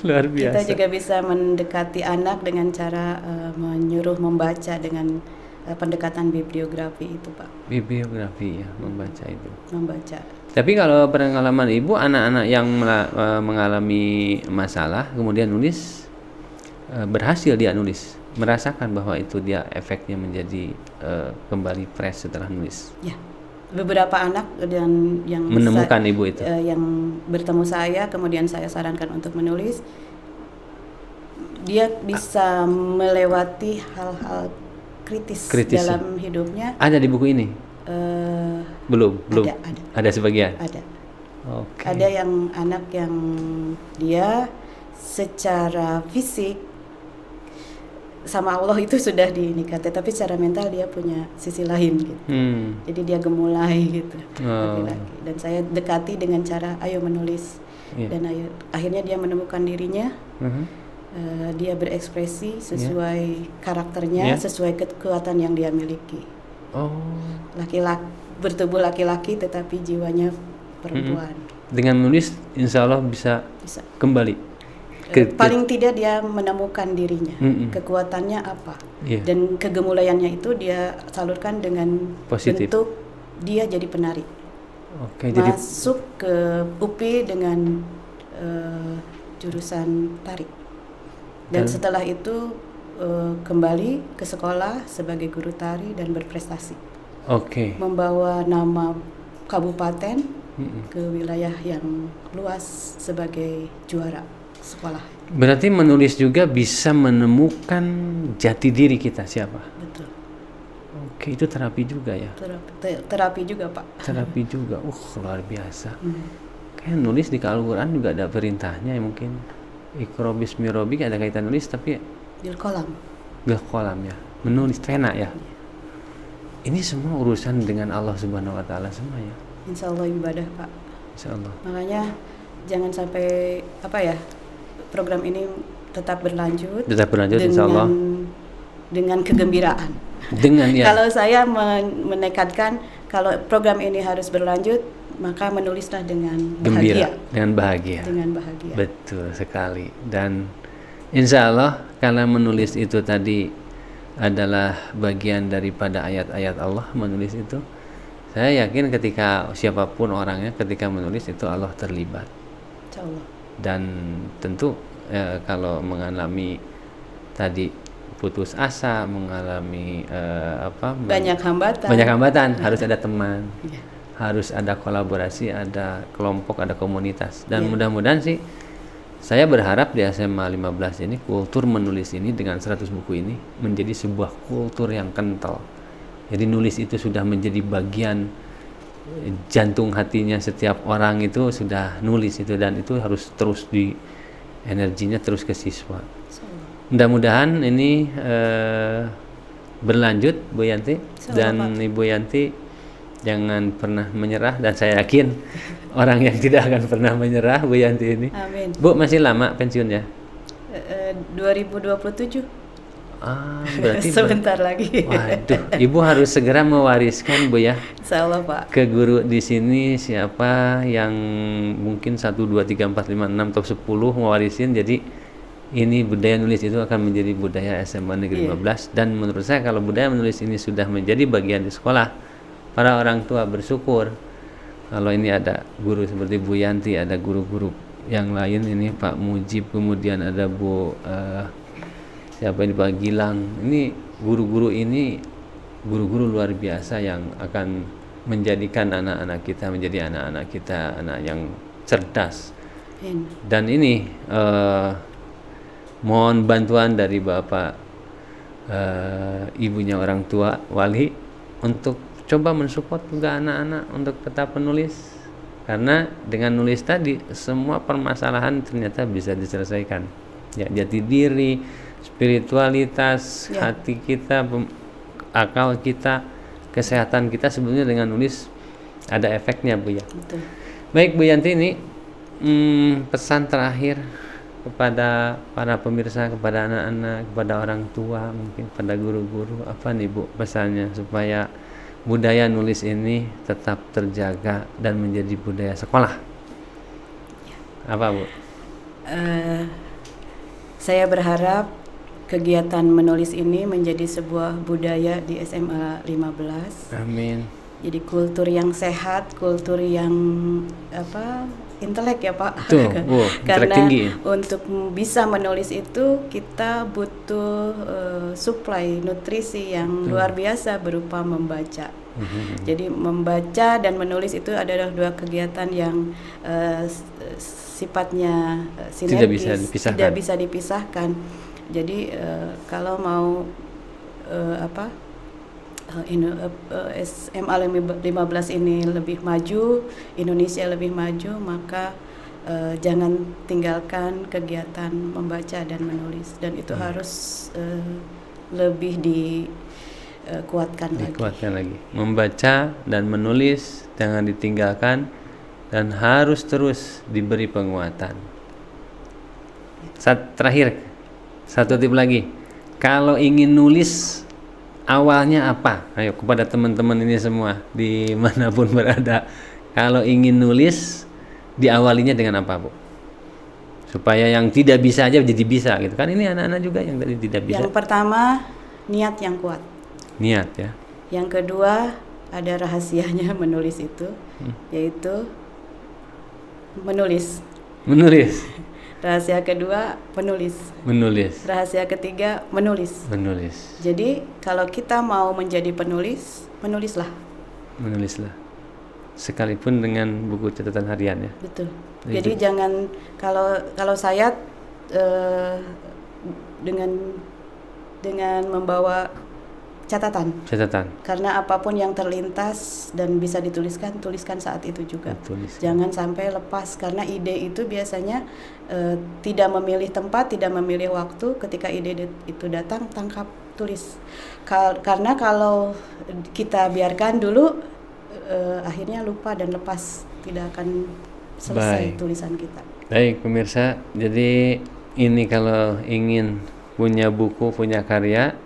Luar biasa. Kita juga bisa mendekati anak dengan cara menyuruh membaca dengan pendekatan bibliografi itu, Pak. Bibliografi ya, membaca itu. Membaca. Tapi kalau pengalaman Ibu, anak-anak yang mengalami masalah kemudian nulis, berhasil dia nulis, merasakan bahwa itu dia efeknya menjadi kembali fresh setelah nulis. Ya. Beberapa anak dan yang menemukan Ibu itu, yang bertemu saya, kemudian saya sarankan untuk menulis, dia bisa melewati hal-hal kritis dalam hidupnya. Ada di buku ini? Belum. Ada sebagian. Ada. Okay. Ada yang anak yang dia secara fisik sama Allah itu sudah dinikah, tapi secara mental dia punya sisi lain gitu. Jadi dia gemulai gitu, laki-laki. Dan saya dekati dengan cara ayo menulis. Dan akhirnya dia menemukan dirinya. Dia berekspresi sesuai karakternya, sesuai kekuatan yang dia miliki. Laki-laki, bertubuh laki-laki tetapi jiwanya perempuan. Dengan menulis insya Allah bisa. Kembali. Paling tidak dia menemukan dirinya, kekuatannya apa, dan kegemulaiannya itu dia salurkan dengan positif. Bentuk dia jadi penari. Masuk ke UPI dengan jurusan tari. Dan setelah itu kembali ke sekolah sebagai guru tari dan berprestasi. Membawa nama kabupaten ke wilayah yang luas sebagai juara sekolah. Berarti menulis juga bisa menemukan jati diri kita siapa. Betul. Oke, itu terapi juga ya. Terapi juga, Pak. Terapi juga. Luar biasa. Kayak nulis di Al-Quran juga ada perintahnya ya mungkin. Iqra bismi rabbika, ada kaitan nulis, tapi bil qalam ya, menulis pena ya. Ini semua urusan dengan Allah Subhanahu wa taala semua ya. Insya Allah ibadah, Pak. Insya Allah. Makanya jangan sampai program ini tetap berlanjut insya Allah dengan kegembiraan. Kalau saya menekadkan kalau program ini harus berlanjut, maka menulislah dengan bahagia. Dengan bahagia. Betul sekali. Dan insya Allah kalau menulis itu tadi adalah bagian daripada ayat-ayat Allah, menulis itu, saya yakin ketika siapapun orangnya, ketika menulis itu Allah terlibat. Insya Allah. Dan tentu kalau mengalami tadi putus asa, mengalami banyak hambatan, harus ada teman. Harus ada kolaborasi, ada kelompok, ada komunitas. Dan mudah-mudahan sih saya berharap di SMA 15 ini kultur menulis ini dengan 100 buku ini menjadi sebuah kultur yang kental. Jadi nulis itu sudah menjadi bagian jantung hatinya setiap orang, itu sudah nulis itu, dan itu harus terus energinya terus ke siswa. Mudah-mudahan ini berlanjut, Bu Yanti. Dan Ibu Yanti jangan pernah menyerah, dan saya yakin orang yang tidak akan pernah menyerah, Bu Yanti ini. Amin. Bu masih lama pensiunnya? 2027. Berarti sebentar lagi. Waduh, Ibu harus segera mewariskan, Bu ya. Insya Allah, Pak. Ke guru di sini siapa yang mungkin 1, 2, 3, 4, 5, 6 atau 10 mewarisin. Jadi ini budaya nulis itu akan menjadi budaya SMA Negeri 15. Dan menurut saya kalau budaya menulis ini sudah menjadi bagian di sekolah, para orang tua bersyukur kalau ini ada guru seperti Bu Yanti, ada guru-guru yang lain ini, Pak Mujib, kemudian ada Bu siapa ini, Pak Gilang. Ini guru-guru ini guru-guru luar biasa yang akan menjadikan anak-anak kita menjadi anak-anak kita anak yang cerdas. Dan ini mohon bantuan dari Bapak ibunya orang tua wali untuk coba mensupport juga anak-anak untuk tetap menulis, karena dengan nulis tadi semua permasalahan ternyata bisa diselesaikan ya, jati diri, spiritualitas, hati kita, akal kita, kesehatan kita sebenarnya dengan nulis ada efeknya Bu ya. Betul. Baik Bu Yanti, ini pesan terakhir kepada para pemirsa, kepada anak-anak, kepada orang tua, mungkin pada guru-guru, apa nih Bu pesannya supaya budaya nulis ini tetap terjaga dan menjadi budaya sekolah? Apa Bu? Saya berharap kegiatan menulis ini menjadi sebuah budaya di SMA 15. Amin. Jadi kultur yang sehat, kultur yang intelek ya Pak. Betul. Karena tinggi. Untuk bisa menulis itu kita butuh suplai nutrisi yang luar biasa berupa membaca. Jadi membaca dan menulis itu adalah dua kegiatan yang sifatnya sinergis, tidak bisa dipisahkan. Jadi kalau mau SMA 15 ini lebih maju, Indonesia lebih maju, maka jangan tinggalkan kegiatan membaca dan menulis, dan itu harus lebih dikuatkan lagi. Membaca dan menulis jangan ditinggalkan dan harus terus diberi penguatan. Terakhir, satu tip lagi, kalau ingin nulis awalnya apa? Ayo kepada teman-teman ini semua dimanapun berada, kalau ingin nulis diawalinya dengan apa Bu? Supaya yang tidak bisa aja jadi bisa gitu kan? Ini anak-anak juga yang tadi tidak bisa. Yang pertama, niat yang kuat. Niat ya. Yang kedua, ada rahasianya menulis itu, yaitu menulis. Rahasia kedua, menulis. Rahasia ketiga, menulis. Jadi kalau kita mau menjadi penulis, menulislah. Sekalipun dengan buku catatan harian ya. Betul. Jadi jangan, kalau saya dengan membawa catatan. Karena apapun yang terlintas dan bisa dituliskan, tuliskan saat itu juga. Jangan sampai lepas, karena ide itu biasanya tidak memilih tempat, tidak memilih waktu. Ketika ide itu datang, tangkap, tulis. Karena kalau kita biarkan dulu, akhirnya lupa dan lepas, tidak akan selesai tulisan kita. Baik pemirsa, jadi ini kalau ingin punya buku, punya karya,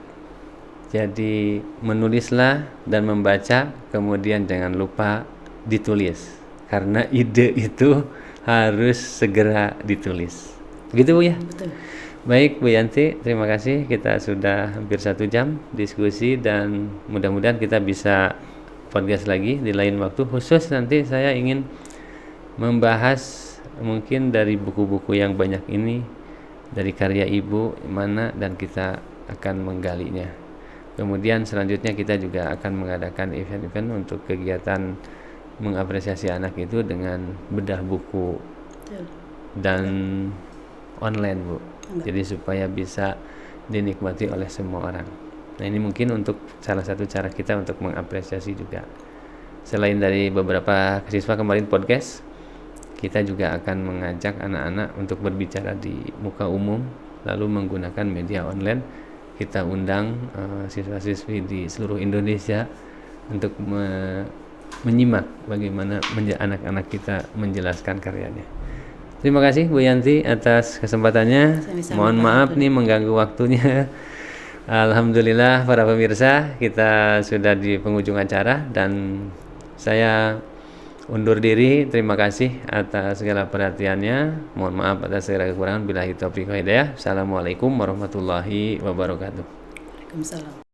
jadi menulislah dan membaca, kemudian jangan lupa ditulis, karena ide itu harus segera ditulis. Begitu Bu ya? Betul. Baik Bu Yanti, terima kasih. Kita sudah hampir 1 jam diskusi, dan mudah-mudahan kita bisa podcast lagi di lain waktu. Khusus nanti saya ingin membahas mungkin dari buku-buku yang banyak ini, dari karya Ibu mana, dan kita akan menggalinya. Kemudian selanjutnya kita juga akan mengadakan event-event untuk kegiatan mengapresiasi anak itu dengan bedah buku dan online Bu. Jadi supaya bisa dinikmati oleh semua orang. Nah ini mungkin untuk salah satu cara kita untuk mengapresiasi juga. Selain dari beberapa siswa kemarin podcast, kita juga akan mengajak anak-anak untuk berbicara di muka umum, lalu menggunakan media online. Kita undang siswa-siswi di seluruh Indonesia untuk menyimak bagaimana anak-anak kita menjelaskan karyanya. Terima kasih Bu Yanti atas kesempatannya. Mohon maaf nih mengganggu waktunya. Alhamdulillah para pemirsa, kita sudah di penghujung acara dan saya undur diri. Terima kasih atas segala perhatiannya. Mohon maaf atas segala kekurangan. Billahi taufiq wal hidayah. Assalamualaikum warahmatullahi wabarakatuh. Waalaikumsalam.